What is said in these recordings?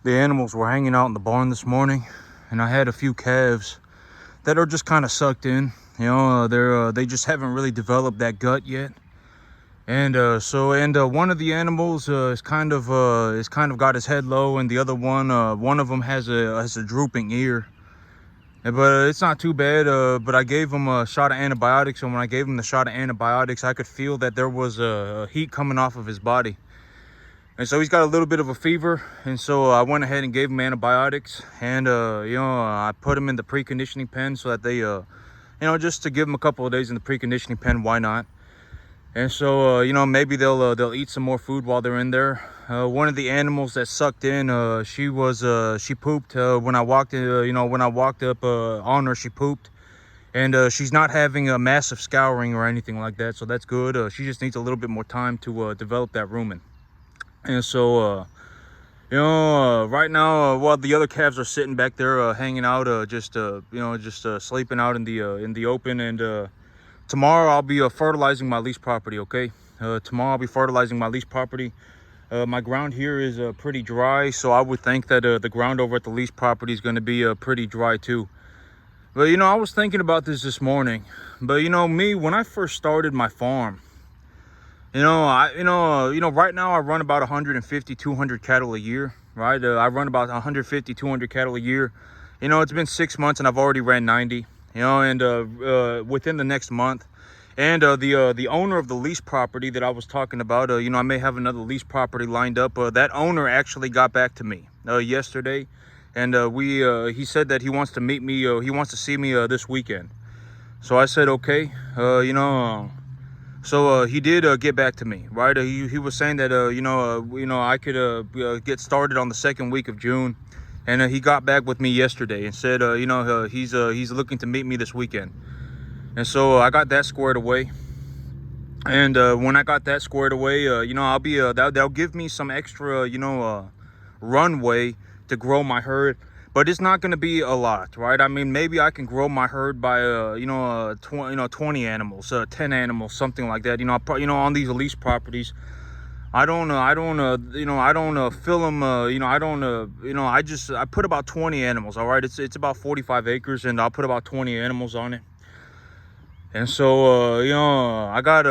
The animals were hanging out in the barn this morning, and I had a few calves that are just kind of sucked in. They just haven't really developed that gut yet. And one of the animals is kind of got his head low, and the other one of them has a drooping ear. But it's not too bad. But I gave him a shot of antibiotics, and when I gave him the shot of antibiotics, I could feel that there was a heat coming off of his body. And so he's got a little bit of a fever, and so I went ahead and gave him antibiotics, and I put him in the preconditioning pen so that they just to give him a couple of days in the preconditioning pen. Why not? And so maybe they'll eat some more food while they're in there. One of the animals that sucked in, she pooped when I walked up on her. She pooped, and she's not having a massive scouring or anything like that, so that's good. She just needs a little bit more time to develop that rumen. And so right now, while the other calves are sitting back there hanging out, just sleeping out in the open. And tomorrow I'll be fertilizing my lease property. Okay, tomorrow I'll be fertilizing my lease property. My ground here is pretty dry, so I would think that the ground over at the lease property is going to be pretty dry too. But I was thinking about this morning. But me, when I first started my farm, right now I run about 150, 200 cattle a year, right? I run about 150, 200 cattle a year. It's been 6 months and I've already ran 90, and within the next month. And the owner of the lease property that I was talking about, I may have another lease property lined up. That owner actually got back to me yesterday, and he said that he wants to meet me. He wants to see me this weekend. So I said, okay, So he did get back to me, right? He was saying that I could get started on the second week of June, and he got back with me yesterday and said he's looking to meet me this weekend. And so I got that squared away. And when I got that squared away, I'll be that'll give me some extra runway to grow my herd. But it's not going to be a lot, right? I mean, maybe I can grow my herd by 20 animals, 10 animals, something like that. On these lease properties, I don't fill them. I put about 20 animals. All right, it's about 45 acres, and I'll put about 20 animals on it. And so, I got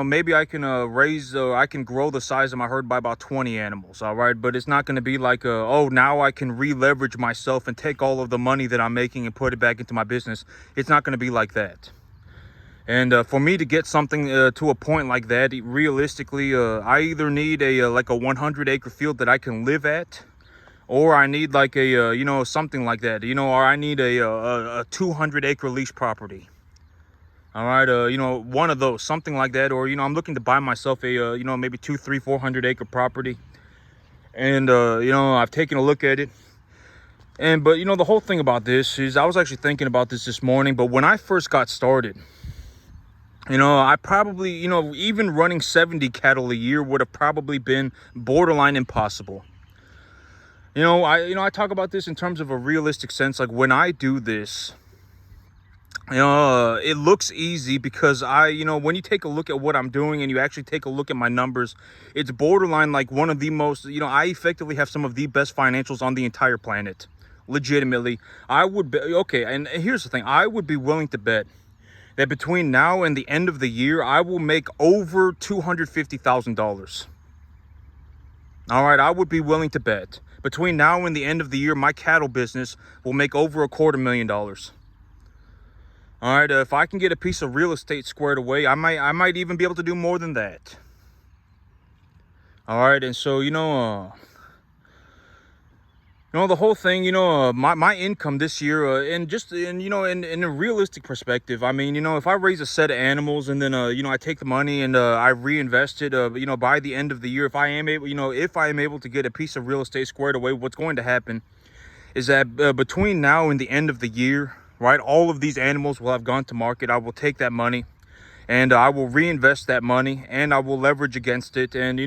maybe I can I can grow the size of my herd by about 20 animals, all right? But it's not going to be like, now I can re-leverage myself and take all of the money that I'm making and put it back into my business. It's not going to be like that. And for me to get something to a point like that, realistically, I either need a 100-acre field that I can live at, or I need like a, something like that, or I need a 200-acre lease property. All right, one of those, something like that. Or, I'm looking to buy myself a, maybe 200, 300, 400-acre property. And, I've taken a look at it. But, the whole thing about this is I was actually thinking about this morning. But when I first got started, I probably, even running 70 cattle a year would have probably been borderline impossible. I talk about this in terms of a realistic sense. Like when I do this, it looks easy because when you take a look at what I'm doing and you actually take a look at my numbers, it's borderline like one of the most, I effectively have some of the best financials on the entire planet. Legitimately, I would be, okay, and here's the thing, I would be willing to bet that between now and the end of the year, I will make over $250,000. All right, I would be willing to bet between now and the end of the year, my cattle business will make over $250,000. All right, if I can get a piece of real estate squared away, I might even be able to do more than that. All right, and so the whole thing, my income this year, and just in a realistic perspective, I mean, if I raise a set of animals and then I take the money and I reinvest it, by the end of the year, if I am able to get a piece of real estate squared away, what's going to happen is that between now and the end of the year, right, all of these animals will have gone to market. I will take that money and I will reinvest that money and I will leverage against it. And,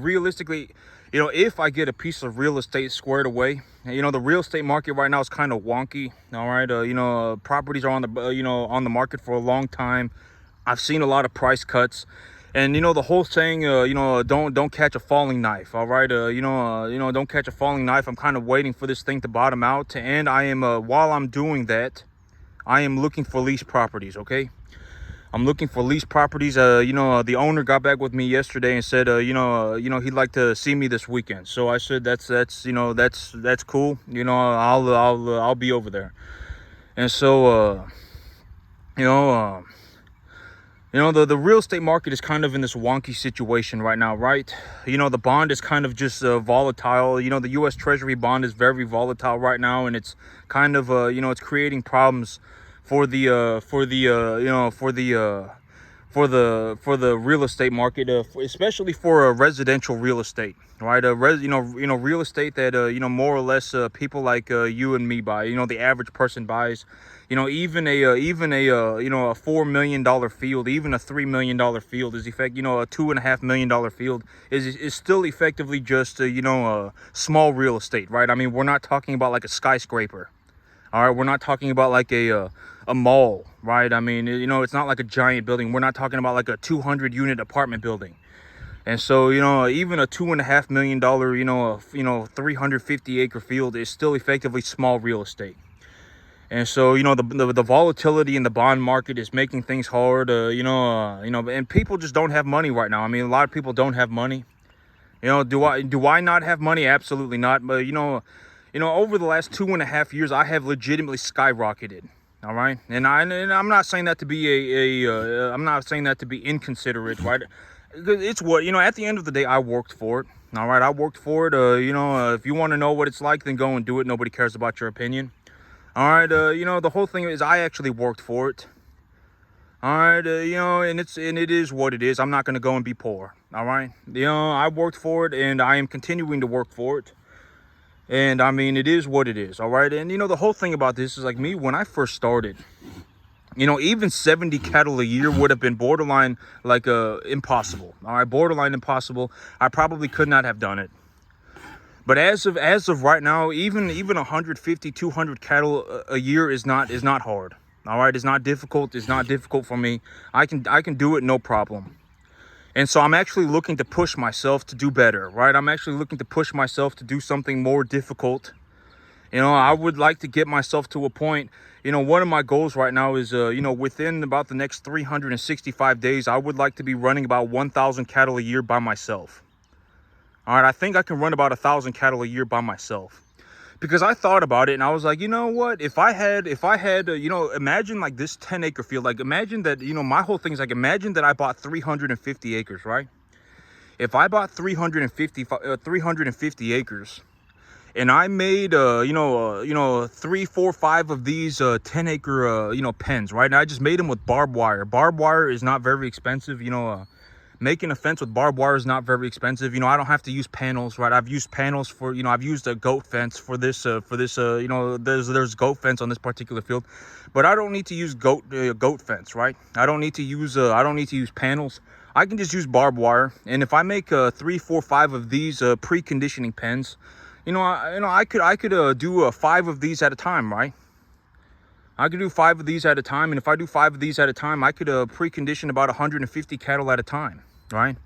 realistically, if I get a piece of real estate squared away, the real estate market right now is kind of wonky. All right. Properties are on the market for a long time. I've seen a lot of price cuts. And you know the whole saying, don't catch a falling knife. All right, don't catch a falling knife. I'm kind of waiting for this thing to bottom out, and I am while I'm doing that, I am looking for lease properties. Okay, I'm looking for lease properties. The owner got back with me yesterday and said, he'd like to see me this weekend. So I said that's cool. I'll be over there. And so the real estate market is kind of in this wonky situation right now, right? The bond is kind of just volatile. The U.S. Treasury bond is very volatile right now, and it's kind of it's creating problems for the real estate market, especially for residential real estate, right? Real estate that more or less people like you and me buy. The average person buys. Even a $4 million field, even a $3 million field is a $2.5 million field is still effectively just small real estate, right? I mean, we're not talking about like a skyscraper. All right, we're not talking about like a mall, right? I mean, it's not like a giant building. We're not talking about like a 200 unit apartment building. And so, even a $2.5 million, 350 acre field is still effectively small real estate. And so, the volatility in the bond market is making things hard, and people just don't have money right now. I mean, a lot of people don't have money. Do I not have money? Absolutely not. But, over the last 2.5 years, I have legitimately skyrocketed. All right. And I'm not saying that to be I'm not saying that to be inconsiderate, right? It's what, at the end of the day, I worked for it. All right. I worked for it. If you want to know what it's like, then go and do it. Nobody cares about your opinion. All right, the whole thing is I actually worked for it. All right, and it is what it is. I'm not going to go and be poor. All right. I worked for it, and I am continuing to work for it. And I mean, it is what it is. All right. And the whole thing about this is like me, when I first started, even 70 cattle a year would have been borderline like impossible. All right, borderline impossible. I probably could not have done it. But as of right now, even 150, 200 cattle a year is not hard. All right, it's not difficult. It's not difficult for me. I can do it, no problem. And so I'm actually looking to push myself to do better, right? I'm actually looking to push myself to do something more difficult. I would like to get myself to a point. One of my goals right now is, within about the next 365 days, I would like to be running about 1,000 cattle a year by myself. All right, I think I can run about 1,000 cattle a year by myself, because I thought about it and I was like, you know what? If I had, imagine like this 10-acre field. Like imagine that, my whole thing is like, imagine that I bought 350 acres, right? If I bought 350 acres, and I made 3, 4, 5 of these 10-acre pens, right? And I just made them with barbed wire. Barbed wire is not very expensive, making a fence with barbed wire is not very expensive. I don't have to use panels, right? I've used panels for, I've used a goat fence for this, there's goat fence on this particular field, but I don't need to use goat fence, right? I don't need to use panels. I can just use barbed wire. And if I make 3, 4, 5 of these preconditioning pens, I could do 5 of these at a time, right? I could do 5 of these at a time, and if I do 5 of these at a time, I could precondition about 150 cattle at a time, right?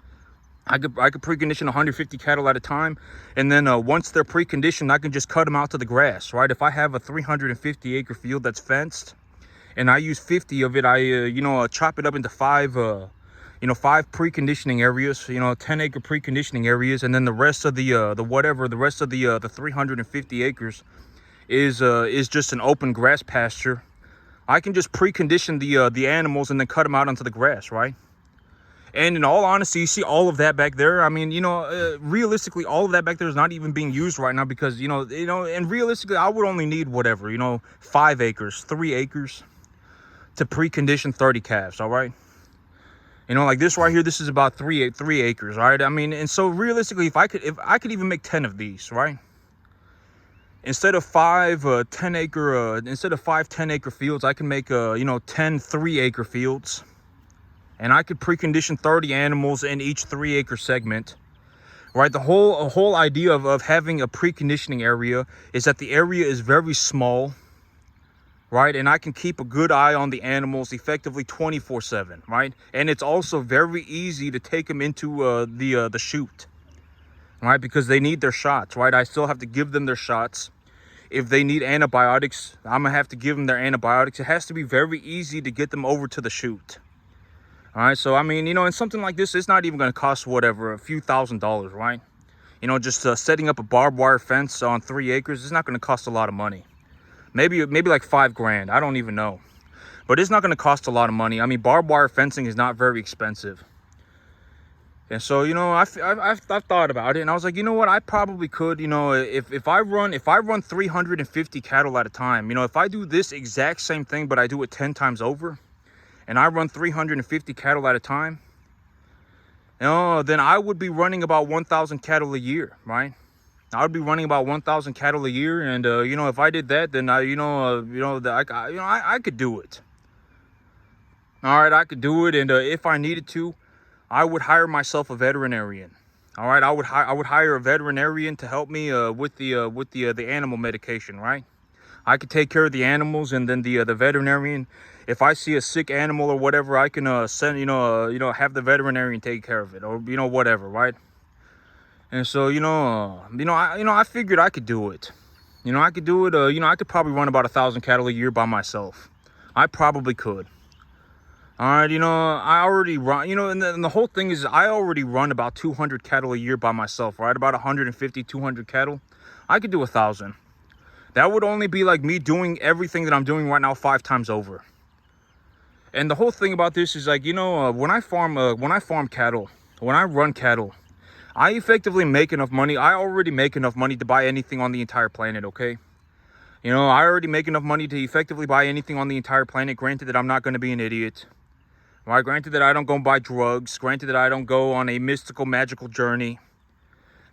I could precondition 150 cattle at a time, and then once they're preconditioned, I can just cut them out to the grass, right? If I have a 350 acre field that's fenced, and I use 50 of it, I chop it up into 5 preconditioning areas, 10-acre preconditioning areas, and then the rest of the 350 acres is just an open grass pasture. I can just precondition the animals and then cut them out onto the grass, right? And in all honesty, you see all of that back there. I mean, realistically, all of that back there is not even being used right now because, and realistically, I would only need whatever, 5 acres, 3 acres to precondition 30 calves, all right? Like this right here, this is about 3 acres, right? I mean, and so realistically, if I could even make 10 of these, right? Instead of 5 10-acre fields, I can make 10 3-acre fields, and I could precondition 30 animals in each 3-acre segment, right? The whole idea of having a preconditioning area is that the area is very small, right? And I can keep a good eye on the animals effectively 24/7, right? And it's also very easy to take them into the chute, right? Because they need their shots, right? I still have to give them their shots. If they need antibiotics, I'm gonna have to give them their antibiotics. It has to be very easy to get them over to the chute. All right, so I mean, in something like this, it's not even gonna cost whatever, a few $1,000s, right? Just setting up a barbed wire fence on 3 acres, it's not gonna cost a lot of money. Maybe like $5,000, I don't even know. But it's not gonna cost a lot of money. I mean, barbed wire fencing is not very expensive. And so, I've thought about it, and I was like, you know what, I probably could, if I run 350 cattle at a time, if I do this exact same thing, but I do it 10 times over, and I run 350 cattle at a time, then I would be running about 1,000 cattle a year, right? I would be running about 1,000 cattle a year, and if I did that, then I could do it. All right, I could do it, and if I needed to, I would hire myself a veterinarian. All right, I would hire a veterinarian to help me with the animal medication, right? I could take care of the animals, and then the veterinarian, if I see a sick animal or whatever, I can send have the veterinarian take care of it, or whatever, right? And so I figured I could do it. I could do it. I could probably run about 1,000 cattle a year by myself. I probably could. All right, I already run, and the whole thing is I already run about 200 cattle a year by myself, right? About 150, 200 cattle. I could do 1,000. That would only be like me doing everything that I'm doing right now 5 times over. And the whole thing about this is like, when I farm cattle, when I run cattle, I effectively make enough money. I already make enough money to buy anything on the entire planet, okay? I already make enough money to effectively buy anything on the entire planet. Granted that I'm not going to be an idiot. Right? Granted that I don't go and buy drugs. Granted that I don't go on a mystical, magical journey.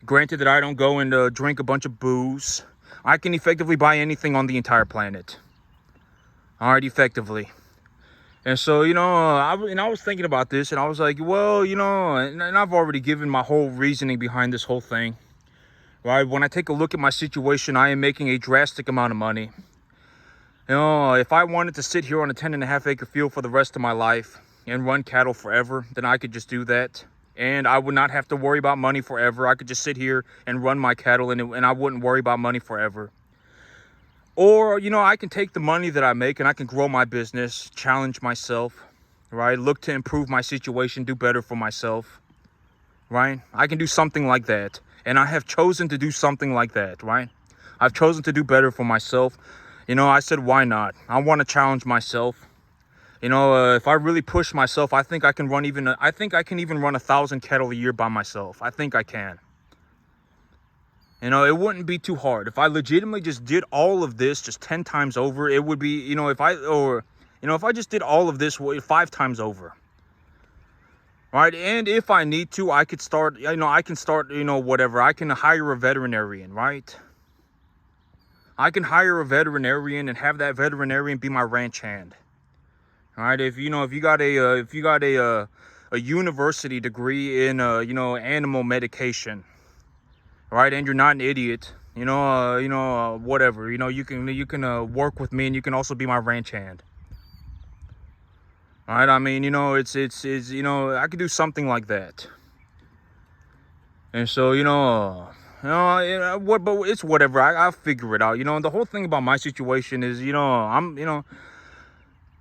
Granted that I don't go and drink a bunch of booze. I can effectively buy anything on the entire planet. All right, effectively. And so, I was thinking about this, and I was like, well, and I've already given my whole reasoning behind this whole thing. Right? When I take a look at my situation, I am making a drastic amount of money. If I wanted to sit here on a 10.5 acre field for the rest of my life and run cattle forever, then I could just do that. And I would not have to worry about money forever. I could just sit here and run my cattle, and I wouldn't worry about money forever. Or, I can take the money that I make and I can grow my business, challenge myself, right? Look to improve my situation, do better for myself, right? I can do something like that. And I have chosen to do something like that, right? I've chosen to do better for myself. I said, why not? I want to challenge myself. If I really push myself, I think I can even run 1,000 cattle a year by myself. I think I can. It wouldn't be too hard. If I legitimately just did all of this just 10 times over, it would be, if I just did all of this 5 times over. Right? And if I need to, I could start, whatever. I can hire a veterinarian, right? I can hire a veterinarian and have that veterinarian be my ranch hand. All right, if you got a university degree in animal medication, right, and you're not an idiot, whatever, you can work with me, and you can also be my ranch hand. All right, I mean, it's I could do something like that. And so but it's whatever. I'll figure it out. The whole thing about my situation is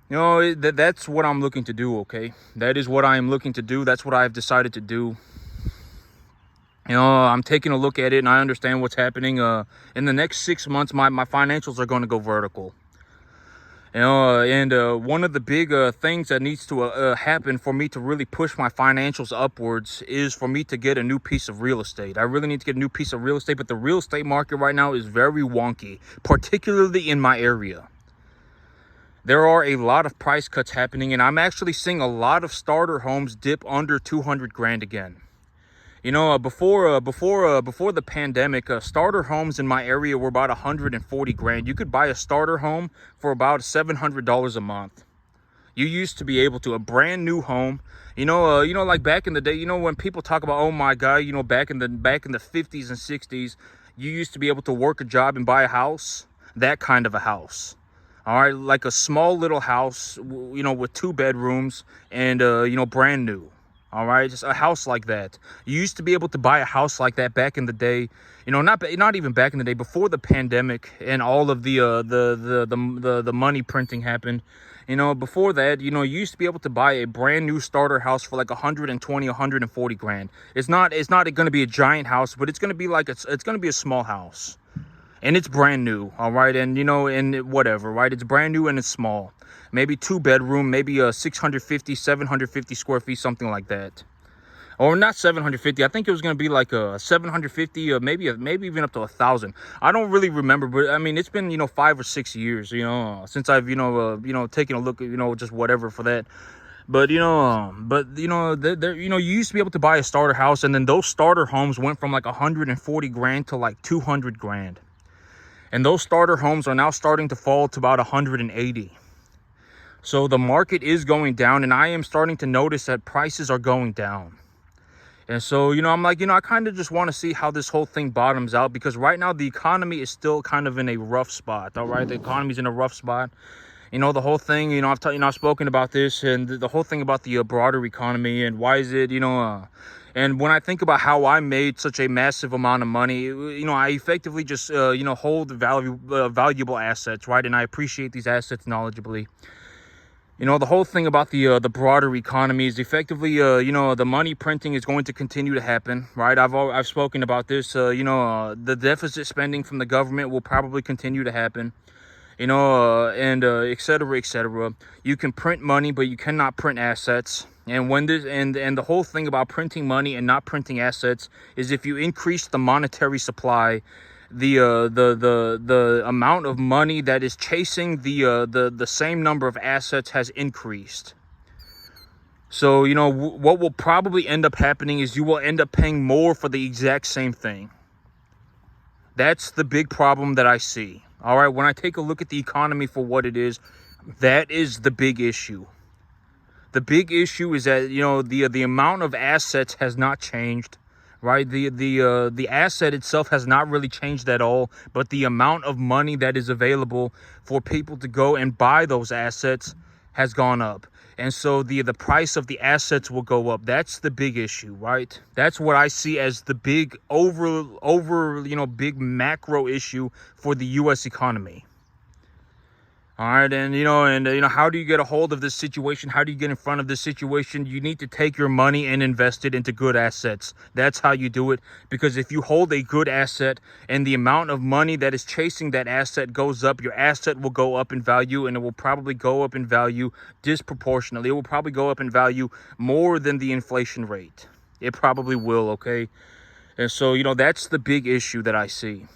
that's what I'm looking to do, okay? That is what I am looking to do. That's what I've decided to do. I'm taking a look at it, and I understand what's happening. In the next 6 months, my financials are going to go vertical. And one of the big things that needs to happen for me to really push my financials upwards is for me to get a new piece of real estate. I really need to get a new piece of real estate, but the real estate market right now is very wonky, particularly in my area. There are a lot of price cuts happening, and I'm actually seeing a lot of starter homes dip under 200 grand again. Before the pandemic, starter homes in my area were about 140 grand. You could buy a starter home for about $700 a month. You used to be able to, a brand new home, like back in the day, when people talk about, oh my God, back in the 50s and 60s, you used to be able to work a job and buy a house, that kind of a house. All right, like a small little house, you know, with 2 bedrooms and you know, brand new. All right, just a house like that. You used to be able to buy a house like that back in the day. You know, not even back in the day, before the pandemic and all of the money printing happened. You know, before that, you know, you used to be able to buy a brand new starter house for like 120, 140 grand. It's not going to be a giant house, but it's going to be like it's going to be a small house. And it's brand new, all right? And, you know, and whatever, right? It's brand new and it's small. Maybe 2 bedroom, maybe a 650, 750 square feet, something like that. Or not 750. I think it was going to be like a 750, or maybe even up to 1,000. I don't really remember, but I mean, it's been, you know, 5 or 6 years, you know, since I've, you know, taken a look at, you know, just whatever for that. But, you know, you know, you used to be able to buy a starter house, and then those starter homes went from like 140 grand to like 200 grand. And those starter homes are now starting to fall to about 180. So the market is going down, and I am starting to notice that prices are going down. And so, you know, I'm like, you know, I kind of just want to see how this whole thing bottoms out, because right now the economy is still kind of in a rough spot. All right, the economy's in a rough spot. You know, the whole thing, you know, I've spoken about this, and the whole thing about the broader economy and why is it, you know, and when I think about how I made such a massive amount of money, you know, I effectively just, you know, hold valuable assets, right? And I appreciate these assets knowledgeably. You know, the whole thing about the broader economy is effectively, you know, the money printing is going to continue to happen, right? I've spoken about this. You know, the deficit spending from the government will probably continue to happen. You know, and et cetera, et cetera. You can print money, but you cannot print assets. And when this and the whole thing about printing money and not printing assets is, if you increase the monetary supply, the amount of money that is chasing the same number of assets has increased. So, you know, what will probably end up happening is you will end up paying more for the exact same thing. That's the big problem that I see. All right, when I take a look at the economy for what it is, that is the big issue. The big issue is that, you know, the amount of assets has not changed, right? The asset itself has not really changed at all, but the amount of money that is available for people to go and buy those assets has gone up. And so the price of the assets will go up. That's the big issue, right? That's what I see as the big you know, big macro issue for the U.S. economy. All right, and you know, how do you get a hold of this situation? How do you get in front of this situation? You need to take your money and invest it into good assets. That's how you do it. Because if you hold a good asset and the amount of money that is chasing that asset goes up, your asset will go up in value, and it will probably go up in value disproportionately. It will probably go up in value more than the inflation rate. It probably will, okay? And so, you know, that's the big issue that I see.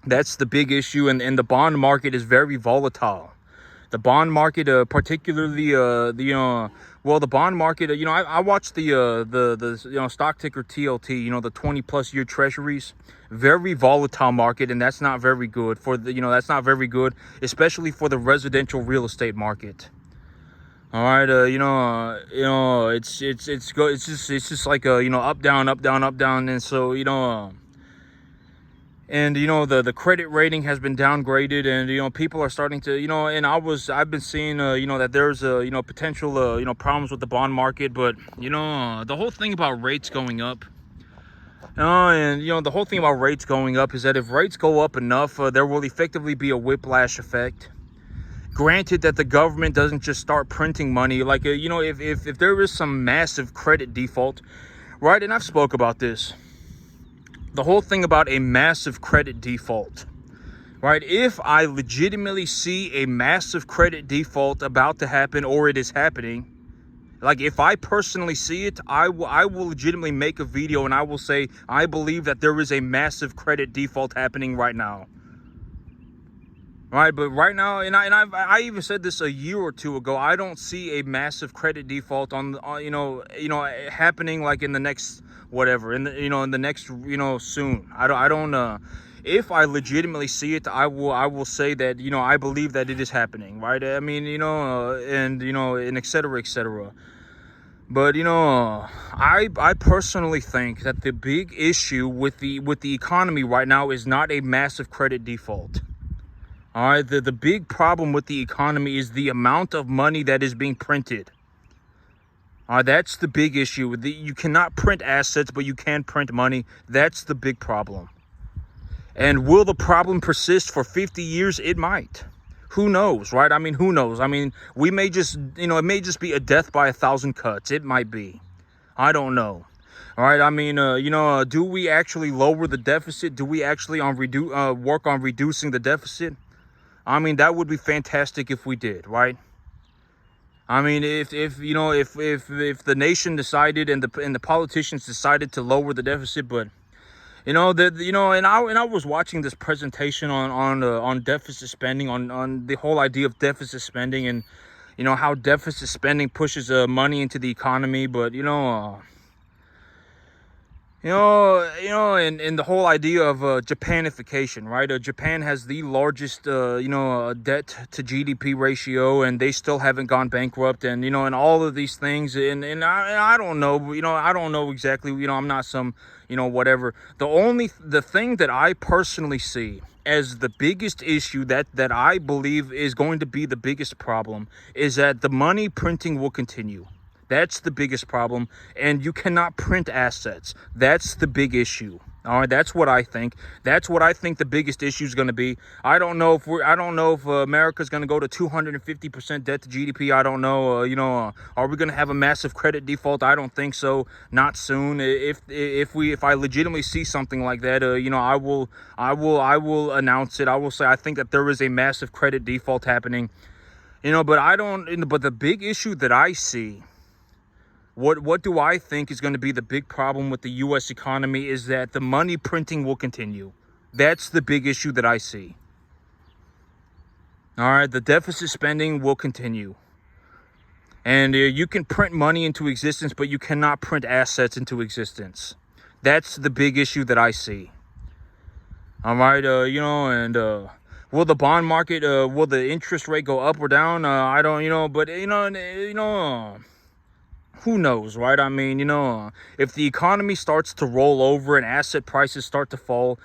That's the big issue, and the bond market is very volatile. The bond market, particularly, the bond market. You know, I watched the you know, stock ticker TLT. You know, the 20+ year treasuries. Very volatile market, and that's not very good for the. You know, that's not very good, especially for the residential real estate market. All right, it's just like you know, up down, up down, up down, and so you know. And, you know, the credit rating has been downgraded, and, you know, people are starting to, you know, and I've been seeing, you know, that there's, you know, potential, you know, problems with the bond market. But, you know, the whole thing about rates going up, and, you know, the whole thing about rates going up is that if rates go up enough, there will effectively be a whiplash effect. Granted that the government doesn't just start printing money. Like, you know, if there is some massive credit default, right, and I've spoke about this. The whole thing about a massive credit default, right? If I legitimately see a massive credit default about to happen, or it is happening, like if I personally see it, I will legitimately make a video and I will say, I believe that there is a massive credit default happening right now. Right, but right now, and I even said this a year or two ago, I don't see a massive credit default on you know happening like in the next whatever, in the next soon. I don't if I legitimately see it, I will say that, you know, I believe that it is happening, right? I mean, you know, and et cetera, et cetera. But, you know, I personally think that the big issue with the economy right now is not a massive credit default. All right, the big problem with the economy is the amount of money that is being printed. All right, that's the big issue. You cannot print assets, but you can print money. That's the big problem. And will the problem persist for 50 years? It might. Who knows, right? I mean, who knows? I mean, we may just, it may just be a death by 1,000 cuts. It might be. I don't know. All right. I mean, do we actually lower the deficit? Do we actually work on reducing the deficit? I mean, that would be fantastic if we did, right? I mean, if the nation decided and the politicians decided to lower the deficit, but and I was watching this presentation on deficit spending, on the whole idea of deficit spending, and how deficit spending pushes money into the economy, but and the whole idea of Japanification, right? Japan has the largest, debt to GDP ratio, and they still haven't gone bankrupt, and and all of these things, and I don't know, I don't know exactly, I'm not some, whatever. The thing that I personally see as the biggest issue that I believe is going to be the biggest problem is that the money printing will continue. That's the biggest problem, and you cannot print assets. That's the big issue. All right, that's what I think. That's what I think the biggest issue is going to be. I don't know if America's going to go to 250% debt to GDP. I don't know. Are we going to have a massive credit default? I don't think so. Not soon. If I legitimately see something like that, I will announce it. I will say I think that there is a massive credit default happening. But I don't. But the big issue that I see. What do I think is going to be the big problem with the U.S. economy is that the money printing will continue. That's the big issue that I see. All right, the deficit spending will continue. And you can print money into existence, but you cannot print assets into existence. That's the big issue that I see. All right, will the bond market, will the interest rate go up or down? I don't, but who knows, right? I mean, if the economy starts to roll over and asset prices start to fall,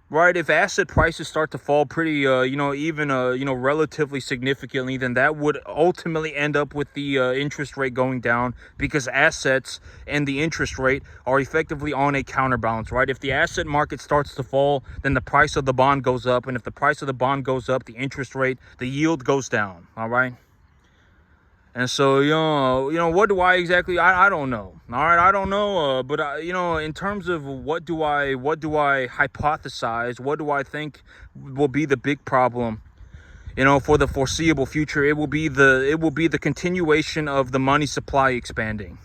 right? If asset prices start to fall pretty, relatively significantly, then that would ultimately end up with the interest rate going down, because assets and the interest rate are effectively on a counterbalance, right? If the asset market starts to fall, then the price of the bond goes up. And if the price of the bond goes up, the interest rate, the yield goes down, all right? And so, what do I exactly, I don't know. All right, I don't know. But, in terms of what do I hypothesize, what do I think will be the big problem, for the foreseeable future? It will be the continuation of the money supply expanding.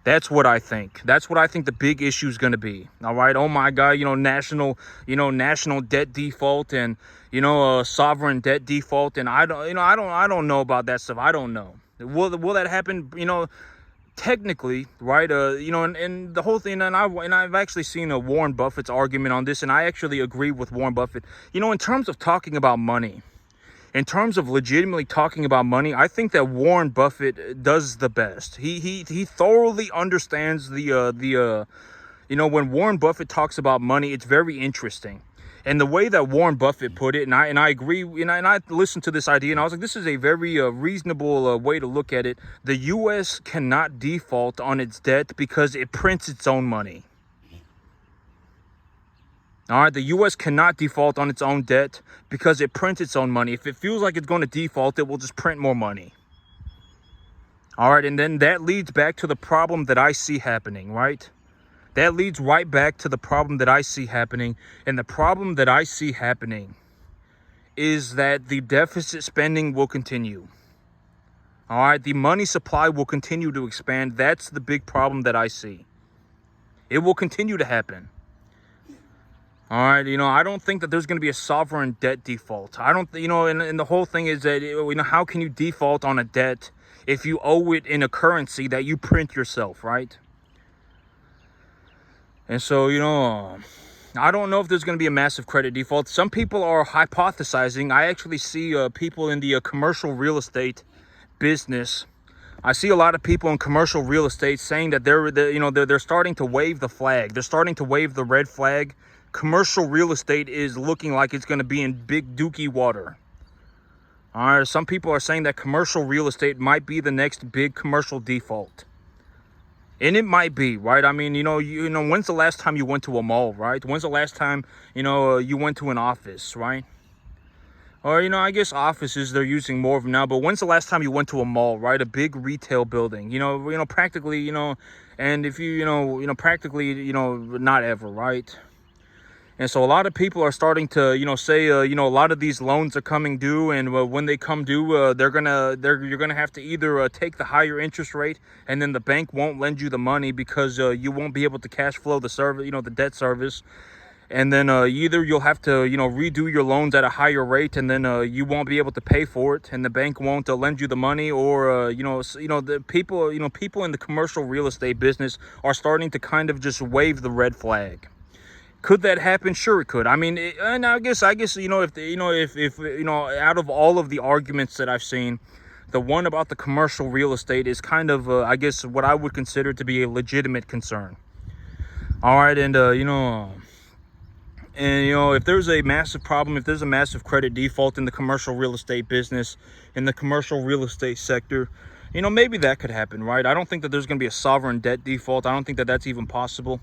That's what I think. That's what I think the big issue is going to be. All right. Oh my God. National debt default, and sovereign debt default, and I don't know about that stuff. I don't know. Will that happen? Technically, right? And the whole thing. And I've actually seen a Warren Buffett's argument on this, and I actually agree with Warren Buffett. In terms of talking about money. In terms of legitimately talking about money, I think that Warren Buffett does the best. He thoroughly understands when Warren Buffett talks about money, it's very interesting. And the way that Warren Buffett put it, and I agree, and I listened to this idea, and I was like, this is a very reasonable way to look at it. The U.S. cannot default on its debt because it prints its own money. All right, the U.S. cannot default on its own debt because it prints its own money. If it feels like it's going to default, it will just print more money. All right, and then that leads back to the problem that I see happening, right? That leads right back to the problem that I see happening. And the problem that I see happening is that the deficit spending will continue. All right, the money supply will continue to expand. That's the big problem that I see. It will continue to happen. All right, I don't think that there's going to be a sovereign debt default. I don't, and the whole thing is that, how can you default on a debt if you owe it in a currency that you print yourself, right? And so, I don't know if there's going to be a massive credit default. Some people are hypothesizing. I actually see people in the commercial real estate business. I see a lot of people in commercial real estate saying that they're starting to wave the flag. They're starting to wave the red flag commercial real estate is looking like it's going to be in big dookie water. All right, some people are saying that commercial real estate might be the next big commercial default. And it might be, right? I mean, you know, when's the last time you went to a mall, right? When's the last time, you went to an office, right? Or, I guess offices, they're using more of them now. But when's the last time you went to a mall, right? A big retail building, practically, and if practically, not ever, right? And so a lot of people are starting to, say, a lot of these loans are coming due, and when they come due, you're gonna have to either take the higher interest rate, and then the bank won't lend you the money because you won't be able to cash flow the service, the debt service, and then either you'll have to, redo your loans at a higher rate, and then you won't be able to pay for it, and the bank won't lend you the money, or the people in the commercial real estate business are starting to kind of just wave the red flag. Could that happen? Sure, it could. I mean, and I guess, if out of all of the arguments that I've seen, the one about the commercial real estate is kind of, I guess, what I would consider to be a legitimate concern. All right, and if there's a massive problem, if there's a massive credit default in the commercial real estate business, in the commercial real estate sector, maybe that could happen, right? I don't think that there's going to be a sovereign debt default. I don't think that that's even possible.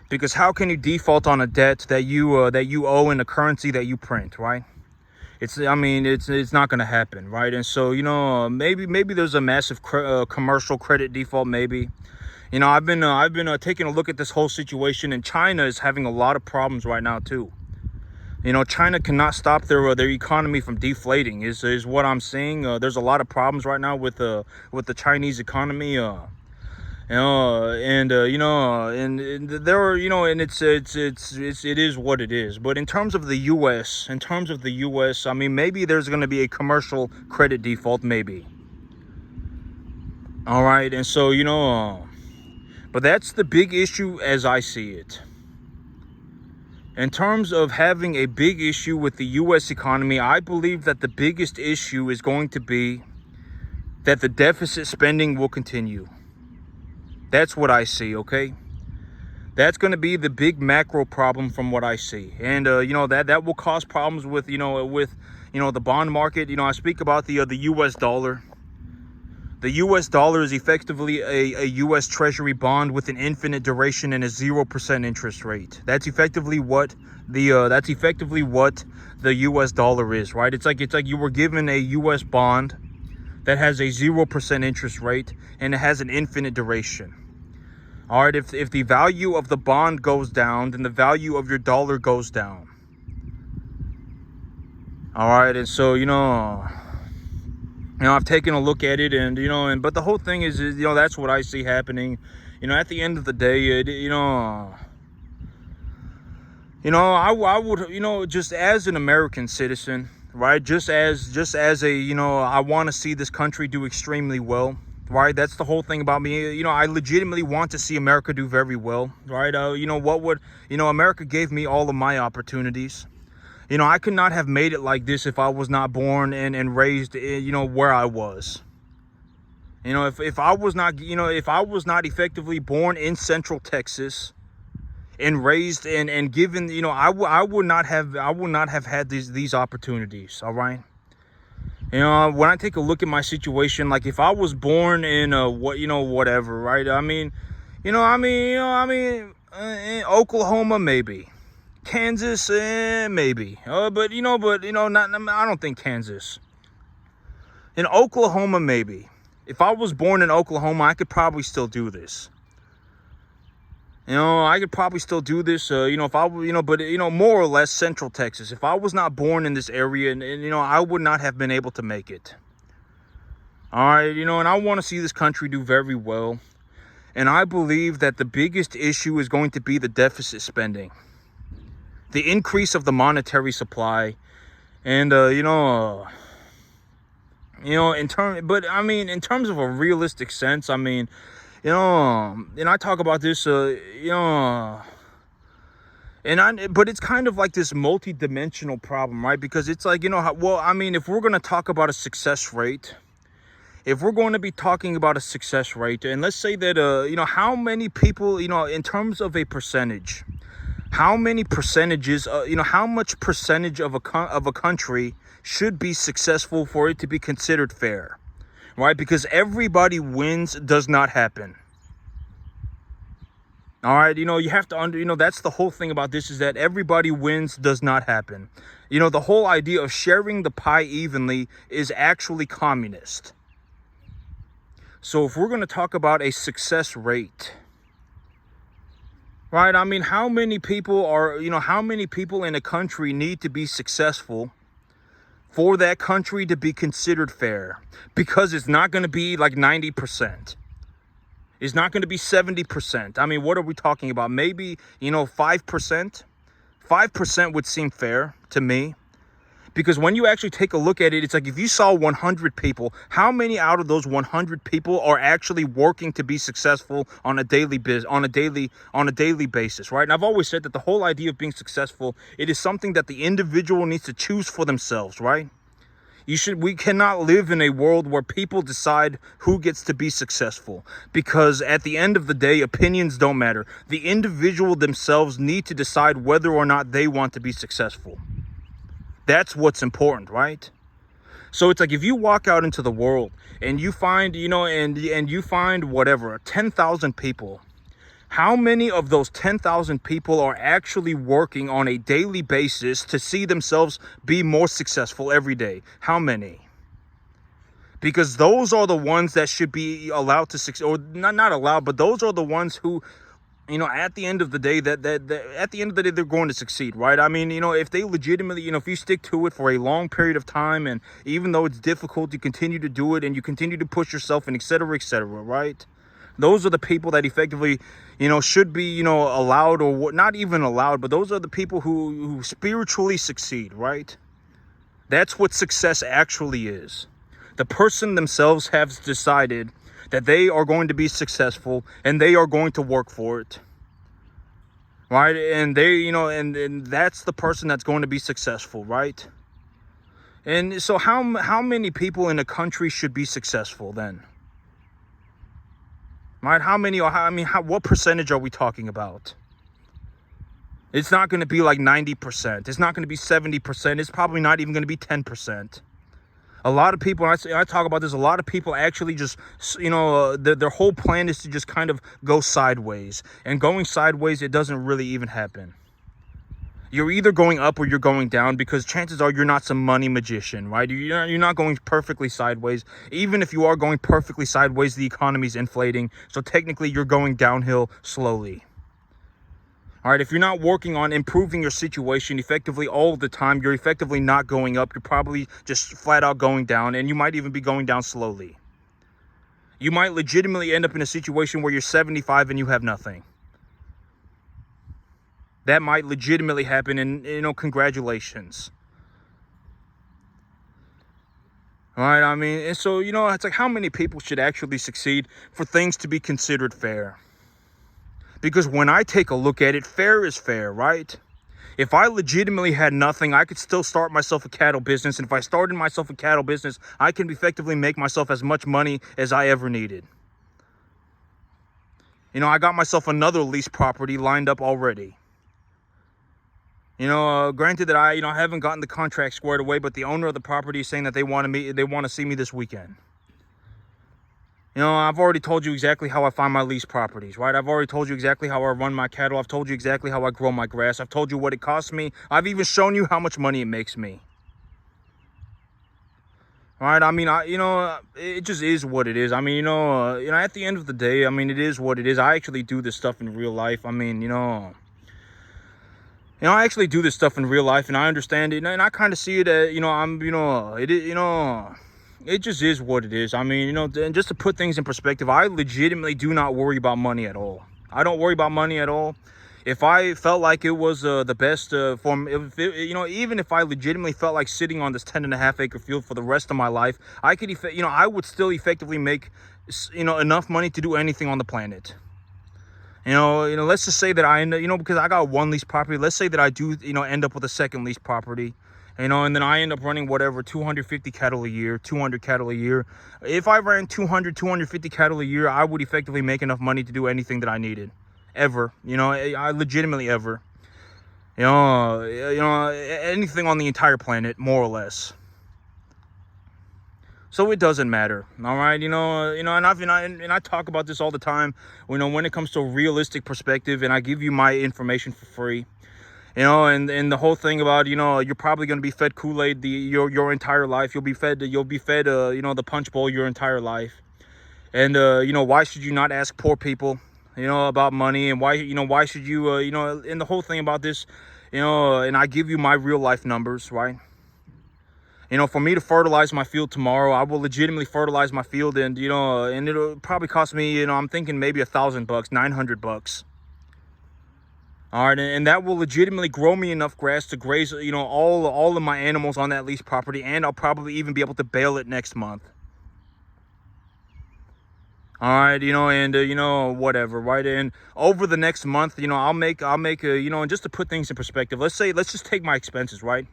Because how can you default on a debt that you owe in a currency that you print, right? It's not going to happen, right? And so, maybe there's a massive commercial credit default, maybe. I've been taking a look at this whole situation, and China is having a lot of problems right now too. China cannot stop their economy from deflating. Is what I'm seeing. There's a lot of problems right now with the Chinese economy. And there are, and it is what it is. But in terms of the U.S., I mean, maybe there's going to be a commercial credit default, maybe. All right, and so but that's the big issue as I see it. In terms of having a big issue with the U.S. economy, I believe that the biggest issue is going to be that the deficit spending will continue. That's what I see, okay? That's going to be the big macro problem from what I see. And, that will cause problems with, the bond market. I speak about the U.S. dollar. The U.S. dollar is effectively a U.S. Treasury bond with an infinite duration and a 0% interest rate. That's effectively what the U.S. dollar is, right? It's like you were given a U.S. bond that has a 0% interest rate and it has an infinite duration. All right, if the value of the bond goes down, then the value of your dollar goes down. All right, and so, I've taken a look at it, and but the whole thing is that's what I see happening. At the end of the day, I would, just as an American citizen, right? Just as a, I want to see this country do extremely well. Right, that's the whole thing about me. I legitimately want to see America do very well. Right, America gave me all of my opportunities. I could not have made it like this if I was not born and raised, where I was. If I was not, if I was not effectively born in Central Texas and raised and given, I would not have had these opportunities. All right. When I take a look at my situation, like if I was born in whatever, right? In Oklahoma, maybe. Kansas, maybe. But not. I don't think Kansas. In Oklahoma, maybe. If I was born in Oklahoma, I could probably still do this. I could probably still do this, if I, but, more or less Central Texas. If I was not born in this area, and I would not have been able to make it. All right, and I want to see this country do very well. And I believe that the biggest issue is going to be the deficit spending. The increase of the monetary supply. And, in terms of a realistic sense, and I talk about this, but it's kind of like this multi-dimensional problem, right? Because it's like, if we're going to talk about a success rate, if we're going to be talking about a success rate, and let's say that, how many people, in terms of a percentage, How many percentages, how much percentage of a country should be successful for it to be considered fair, right? Because everybody wins does not happen. All right, you have to that's the whole thing about this, is that everybody wins does not happen. The whole idea of sharing the pie evenly is actually communist. So if we're going to talk about a success rate, right? I mean, how many people in a country need to be successful for that country to be considered fair? Because it's not going to be like 90%. It's not going to be 70%. I mean, what are we talking about? Maybe, 5%? 5% would seem fair to me. Because when you actually take a look at it, it's like if you saw 100 people, how many out of those 100 people are actually working to be successful on a daily basis, right? And I've always said that the whole idea of being successful, it is something that the individual needs to choose for themselves, right? We cannot live in a world where people decide who gets to be successful, because at the end of the day, opinions don't matter. The individual themselves need to decide whether or not they want to be successful. That's what's important, right? So it's like if you walk out into the world and you find, and you find whatever, 10,000 people. How many of those 10,000 people are actually working on a daily basis to see themselves be more successful every day? How many? Because those are the ones that should be allowed to succeed, or not allowed, but those are the ones who, at the end of the day, they're going to succeed, right? I mean, if they legitimately, if you stick to it for a long period of time, and even though it's difficult, you continue to do it and you continue to push yourself, and et cetera, right? Those are the people that effectively, should be, allowed, or not even allowed, but those are the people who spiritually succeed, right? That's what success actually is. The person themselves has decided that they are going to be successful and they are going to work for it, right? And they, and that's the person that's going to be successful, right? And so how many people in a country should be successful then? Right? What percentage are we talking about? It's not going to be like 90%. It's not going to be 70%. It's probably not even going to be 10%. A lot of people, I talk about this, a lot of people actually just, their whole plan is to just kind of go sideways. And going sideways, it doesn't really even happen. You're either going up or you're going down, because chances are you're not some money magician, right? You're not going perfectly sideways. Even if you are going perfectly sideways, the economy's inflating. So technically, you're going downhill slowly. All right, if you're not working on improving your situation effectively all the time, you're effectively not going up. You're probably just flat out going down, and you might even be going down slowly. You might legitimately end up in a situation where you're 75 and you have nothing. That might legitimately happen, and, congratulations. All right, I mean, and so, it's like how many people should actually succeed for things to be considered fair? Because when I take a look at it, fair is fair, right? If I legitimately had nothing, I could still start myself a cattle business. And if I started myself a cattle business, I can effectively make myself as much money as I ever needed. I got myself another lease property lined up already. Granted that I haven't gotten the contract squared away, but the owner of the property is saying that they want to see me this weekend. I've already told you exactly how I find my lease properties, right? I've already told you exactly how I run my cattle. I've told you exactly how I grow my grass. I've told you what it costs me. I've even shown you how much money it makes me. Right? I mean, it just is what it is. I mean, at the end of the day, I mean, it is what it is. I actually do this stuff in real life. I mean, I actually do this stuff in real life, and I understand it, and I kind of see it as, it just is what it is. I mean, and just to put things in perspective, I legitimately do not worry about money at all. I don't worry about money at all. If I felt like it was the best form, even if I legitimately felt like sitting on this 10.5 acre field for the rest of my life, I could, I would still effectively make, enough money to do anything on the planet. Let's just say that I end up, because I got one lease property. Let's say that I do, end up with a second lease property. And then I end up running whatever, 250 cattle a year, 200 cattle a year. If I ran 250 cattle a year, I would effectively make enough money to do anything that I needed. Ever. I legitimately ever. Anything on the entire planet, more or less. So it doesn't matter, all right. And I talk about this all the time. When it comes to a realistic perspective, and I give you my information for free. And the whole thing about you're probably going to be fed Kool-Aid your entire life. You'll be fed the punch bowl your entire life. And why should you not ask poor people about money? And why should you and the whole thing about this, and I give you my real life numbers, right? For me to fertilize my field tomorrow, I will legitimately fertilize my field, and and it'll probably cost me, I'm thinking maybe $1,000, $900. All right, and that will legitimately grow me enough grass to graze, all of my animals on that lease property, and I'll probably even be able to bale it next month. All right, and whatever, right? And over the next month, I'll make and just to put things in perspective, let's just take my expenses, right?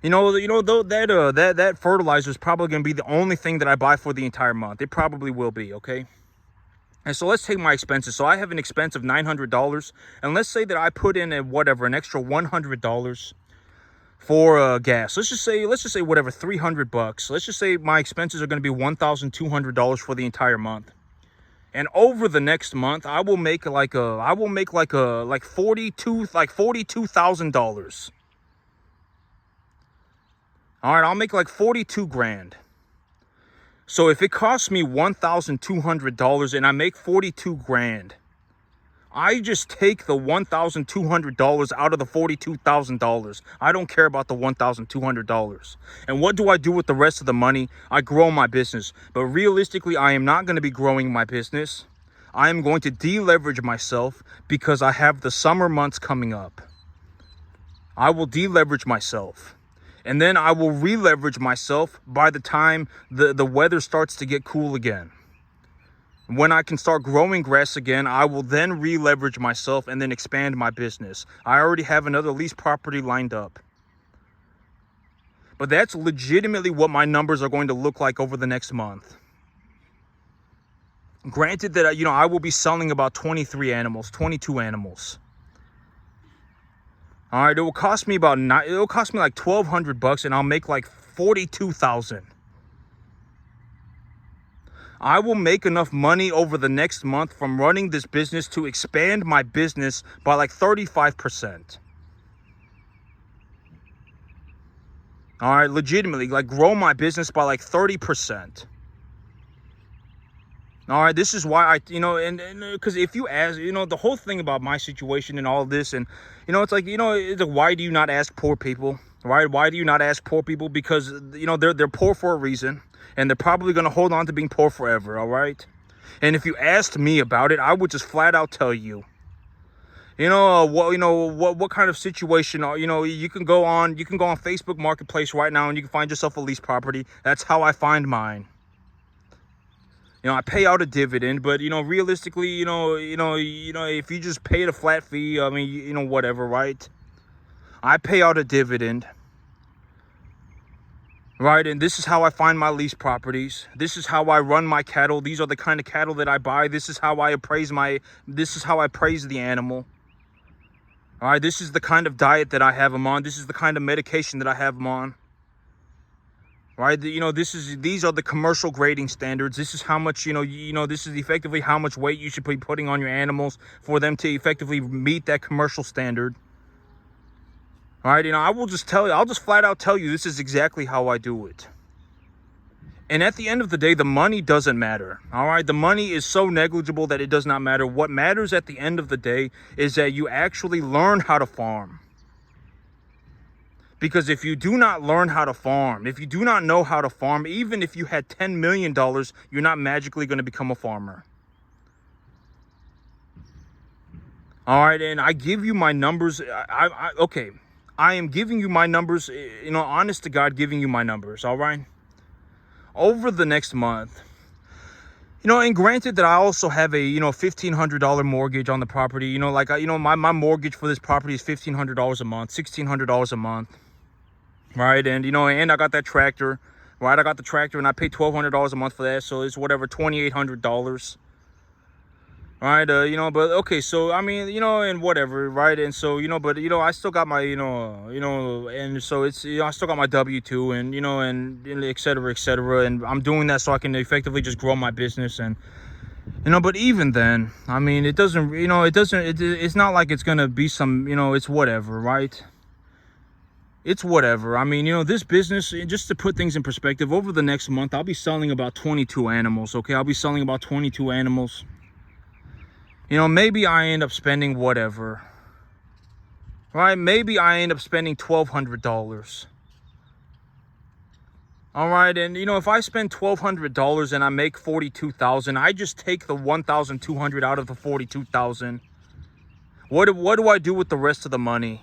That fertilizer is probably going to be the only thing that I buy for the entire month. It probably will be, okay? And so let's take my expenses. So I have an expense of $900, and let's say that I put in an extra $100 for gas. Let's just say whatever, $300. Let's just say my expenses are going to be $1,200 for the entire month. And over the next month, I will make like $42,000. All right, I'll make like 42 grand. So if it costs me $1,200 and I make 42 grand, I just take the $1,200 out of the $42,000. I don't care about the $1,200. And what do I do with the rest of the money? I grow my business. But realistically, I am not going to be growing my business. I am going to deleverage myself because I have the summer months coming up. I will deleverage myself. And then I will re-leverage myself by the time the weather starts to get cool again. When I can start growing grass again, I will then re-leverage myself and then expand my business. I already have another lease property lined up. But that's legitimately what my numbers are going to look like over the next month. Granted that, I will be selling about 22 animals. All right, it will cost me like $1,200, and I'll make like 42,000. I will make enough money over the next month from running this business to expand my business by like 35%. All right, legitimately, like grow my business by like 30%. All right, this is why and because if you ask, the whole thing about my situation and all of this, and, it's like, why do you not ask poor people, right? Why do you not ask poor people? Because, they're poor for a reason, and they're probably going to hold on to being poor forever, all right? And if you asked me about it, I would just flat out tell you, what kind of situation, you can go on Facebook Marketplace right now, and you can find yourself a lease property. That's how I find mine. I pay out a dividend, but, realistically, if you just paid a flat fee, I mean, whatever, right? I pay out a dividend, right? And this is how I find my lease properties. This is how I run my cattle. These are the kind of cattle that I buy. This is how I appraise the animal. All right, this is the kind of diet that I have them on. This is the kind of medication that I have them on. Right, these are the commercial grading standards. This is how much, this is effectively how much weight you should be putting on your animals for them to effectively meet that commercial standard. All right, I'll just flat out tell you, this is exactly how I do it. And at the end of the day, the money doesn't matter. All right, the money is so negligible that it does not matter. What matters at the end of the day is that you actually learn how to farm. Because if you do not learn how to farm, if you do not know how to farm, even if you had $10 million, you're not magically going to become a farmer. All right, and I give you my numbers. Okay, I am giving you my numbers, honest to God, giving you my numbers, all right? Over the next month, and granted that I also have a, $1,500 mortgage on the property. My mortgage for this property is $1,500 a month, $1,600 a month. Right, and and I got that tractor, right? I got the tractor, and I pay $1,200 a month for that, so it's whatever, $2,800. right? But okay, so I mean, and whatever, right? And so, but I still got my, and so it's, I still got my W-2, and and et cetera, et cetera, and I'm doing that so I can effectively just grow my business. And but even then, I mean, it doesn't, it's not like it's gonna be some, it's whatever, right? It's whatever. I mean, this business, just to put things in perspective, over the next month, I'll be selling about 22 animals, okay? I'll be selling about 22 animals. Maybe I end up spending whatever, right? Maybe I end up spending $1,200. All right, and if I spend $1,200 and I make 42,000, I just take the 1,200 out of the 42,000. What do I do with the rest of the money?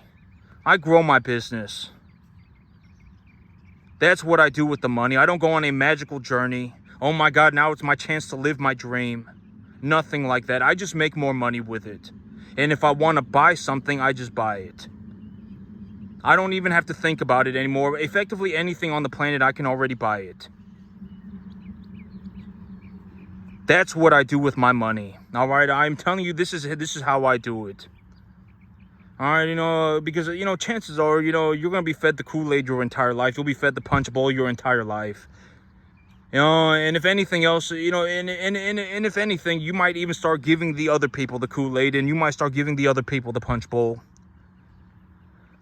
I grow my business. That's what I do with the money. I don't go on a magical journey. Oh my God, now it's my chance to live my dream. Nothing like that. I just make more money with it. And if I want to buy something, I just buy it. I don't even have to think about it anymore. Effectively, anything on the planet, I can already buy it. That's what I do with my money. All right, I'm telling you, this is how I do it. All right, because chances are, you're gonna be fed the Kool-Aid your entire life. You'll be fed the punch bowl your entire life. And if anything else, and if anything, you might even start giving the other people the Kool-Aid, and you might start giving the other people the punch bowl.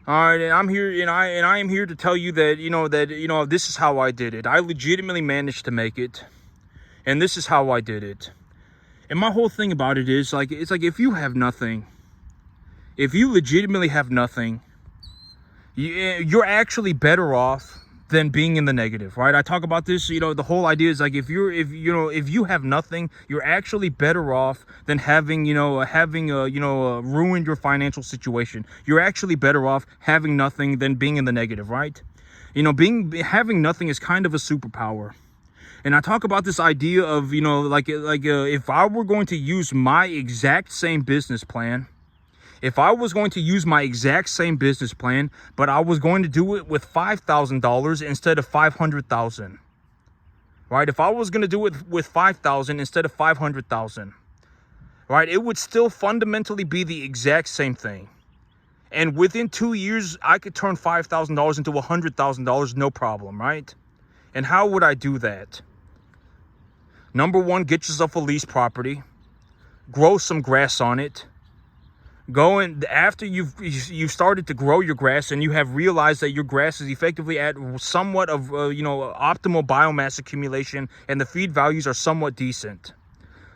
All right, and I'm here, and I am here to tell you that this is how I did it. I legitimately managed to make it, and this is how I did it. And my whole thing about it is it's like if you have nothing, if you legitimately have nothing, you're actually better off than being in the negative, right? I talk about this, the whole idea is like if you have nothing, you're actually better off than having ruined your financial situation. You're actually better off having nothing than being in the negative, right? Having nothing is kind of a superpower. And I talk about this idea of, if I were going to use my exact same business plan, if I was going to use my exact same business plan, but I was going to do it with $5,000 instead of $500,000, right? If I was going to do it with $5,000 instead of $500,000, right? It would still fundamentally be the exact same thing. And within 2 years, I could turn $5,000 into $100,000, no problem, right? And how would I do that? Number one, get yourself a lease property, grow some grass on it. After you've started to grow your grass and you have realized that your grass is effectively at somewhat of optimal biomass accumulation and the feed values are somewhat decent,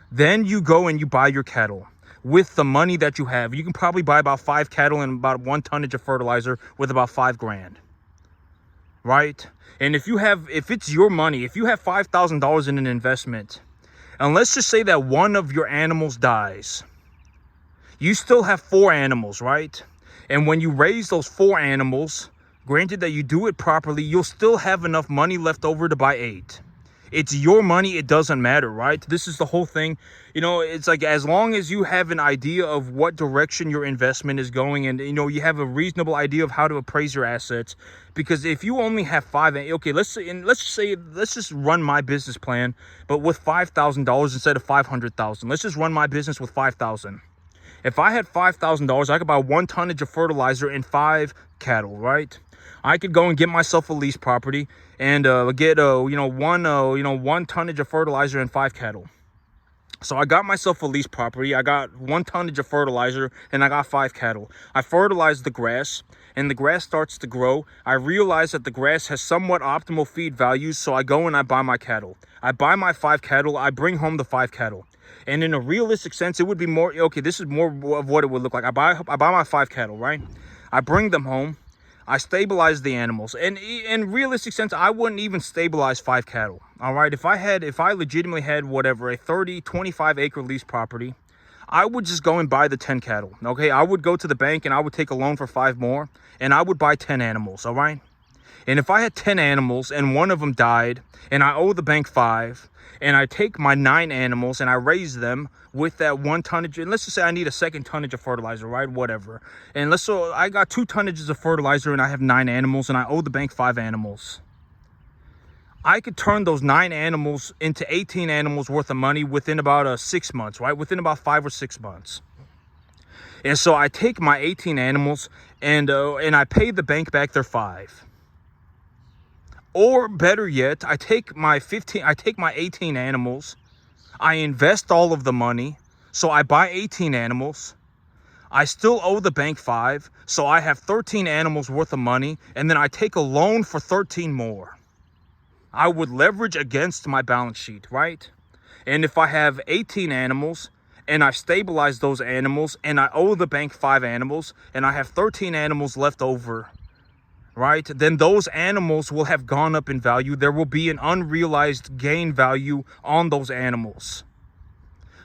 then you go and you buy your cattle with the money that you have. You can probably buy about 5 cattle and about 1 tonnage of fertilizer with about $5,000, right? And if it's your money, if you have $5,000 in an investment, and let's just say that one of your animals dies, you still have 4 animals, right? And when you raise those 4 animals, granted that you do it properly, you'll still have enough money left over to buy 8. It's your money. It doesn't matter, right? This is the whole thing. It's like as long as you have an idea of what direction your investment is going and, you have a reasonable idea of how to appraise your assets. Because if you only have 5, okay, let's just run my business plan, but with $5,000 instead of $500,000. Let's just run my business with $5,000. If I had $5,000, I could buy 1 tonnage of fertilizer and 5 cattle, right? I could go and get myself a lease property and get 1 tonnage of fertilizer and 5 cattle. So I got myself a lease property. I got 1 tonnage of fertilizer and I got 5 cattle. I fertilized the grass and the grass starts to grow. I realize that the grass has somewhat optimal feed values, so I go and I buy my cattle. I buy my 5 cattle. I bring home the 5 cattle. And in a realistic sense, it would be more, okay, this is more of what it would look like. I buy my 5 cattle, right? I bring them home. I stabilize the animals. And in realistic sense, I wouldn't even stabilize 5 cattle. All right. If I legitimately had a 25 acre lease property, I would just go and buy the 10 cattle. Okay. I would go to the bank and I would take a loan for 5 more and I would buy 10 animals. All right. And if I had 10 animals and one of them died and I owe the bank 5 and I take my 9 animals and I raise them with that 1 tonnage, and let's just say I need a 2nd tonnage of fertilizer, right? Whatever. And so I got 2 tonnages of fertilizer and I have 9 animals and I owe the bank 5 animals. I could turn those 9 animals into 18 animals worth of money within about 6 months, right? Within about 5 or 6 months. And so I take my 18 animals and I pay the bank back their 5. Or better yet, I take my 18 animals, I invest all of the money, so I buy 18 animals. I still owe the bank 5, so I have 13 animals worth of money, and then I take a loan for 13 more. I would leverage against my balance sheet, right? And if I have 18 animals and I've stabilized those animals and I owe the bank 5 animals and I have 13 animals left over, right? Then those animals will have gone up in value. There will be an unrealized gain value on those animals.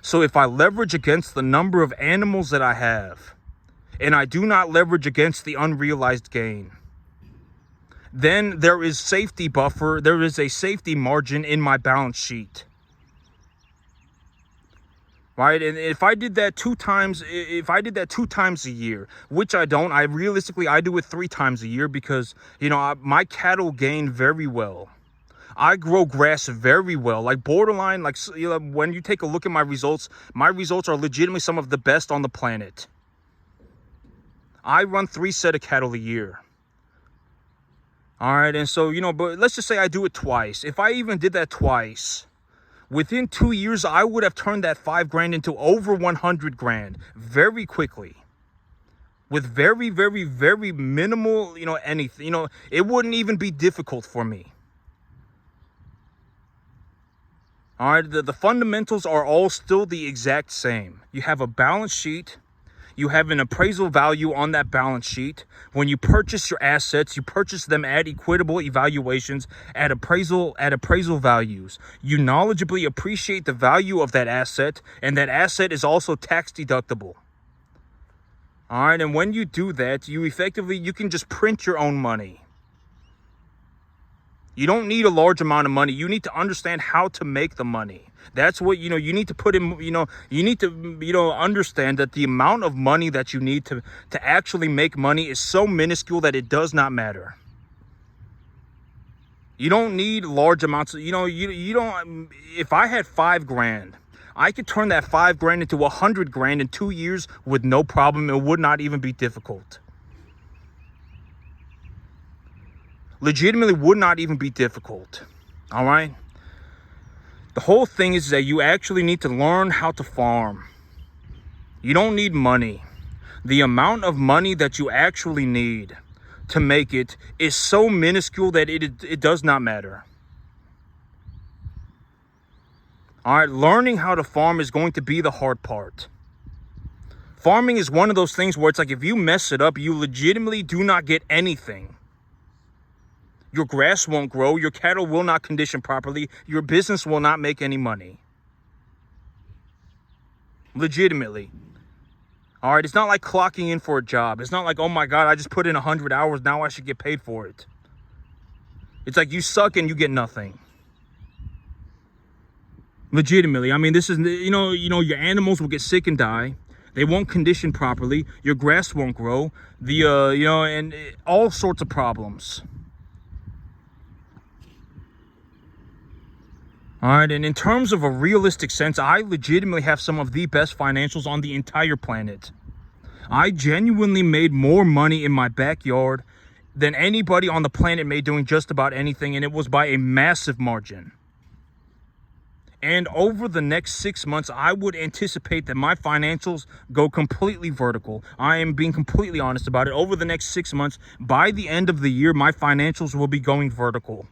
So if I leverage against the number of animals that I have and I do not leverage against the unrealized gain, then there is safety buffer. There is a safety margin in my balance sheet. Right? And if I did that 2 times, a year, which I don't, I do it 3 times a year because, my cattle gain very well. I grow grass very well, like borderline, like, when you take a look at my results are legitimately some of the best on the planet. I run 3 set of cattle a year. All right. And so, but let's just say I do it twice. If I even did that twice, within 2 years, I would have turned that 5 grand into over 100 grand very quickly with very, very, very minimal, anything, it wouldn't even be difficult for me. All right. The fundamentals are all still the exact same. You have a balance sheet. You have an appraisal value on that balance sheet. When you purchase your assets, you purchase them at equitable evaluations, at appraisal values. You knowledgeably appreciate the value of that asset, and that asset is also tax deductible. All right, and when you do that, you can just print your own money. You don't need a large amount of money. You need to understand how to make the money. That's what, you need to put in, you need to, understand that the amount of money that you need to actually make money is so minuscule that it does not matter. You don't need large amounts of, you don't, if I had 5 grand, I could turn that 5 grand into 100 grand in 2 years with no problem. It would not even be difficult. Legitimately would not even be difficult. All right. The whole thing is that you actually need to learn how to farm. You don't need money. The amount of money that you actually need to make it is so minuscule that it does not matter. All right. Learning how to farm is going to be the hard part. Farming is one of those things where it's like if you mess it up, you legitimately do not get anything. Your grass won't grow. Your cattle will not condition properly. Your business will not make any money. Legitimately. All right. It's not like clocking in for a job. It's not like, oh my God, I just put in 100 hours. Now I should get paid for it. It's like you suck and you get nothing. Legitimately. I mean, this is, your animals will get sick and die. They won't condition properly. Your grass won't grow. And all sorts of problems. All right, and in terms of a realistic sense, I legitimately have some of the best financials on the entire planet. I genuinely made more money in my backyard than anybody on the planet made doing just about anything, and it was by a massive margin. And over the next 6 months, I would anticipate that my financials go completely vertical. I am being completely honest about it. Over the next 6 months, by the end of the year, my financials will be going vertical.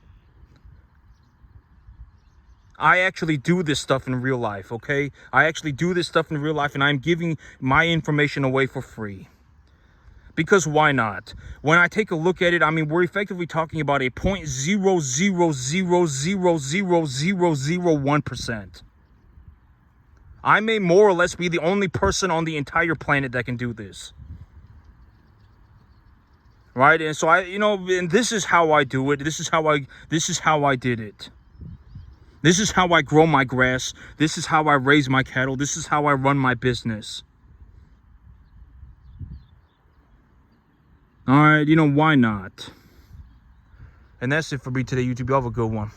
I actually do this stuff in real life, okay? I actually do this stuff in real life, and I'm giving my information away for free. Because why not? When I take a look at it, I mean, we're effectively talking about a 0.000000001%. I may more or less be the only person on the entire planet that can do this. Right? And so and this is how I do it. This is how I did it. This is how I grow my grass. This is how I raise my cattle. This is how I run my business. All right, why not? And that's it for me today, YouTube. Y'all have a good one.